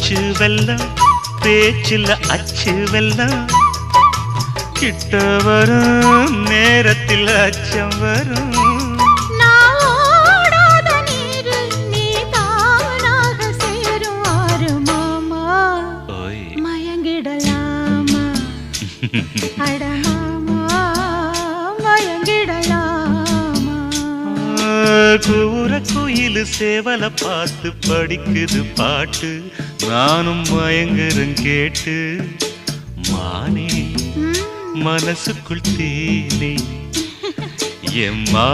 பச்சு வெல்லம் பேச்சில் அச்சு வெல்லம் கிட்ட வரும் நேரத்தில் அச்சம் வரும் கூற குயில் சேவல பார்த்து படிக்குது பாட்டு நானும் மயங்குறேன் கேட்டு மானே மனசுக்குள் தேனே எம்மா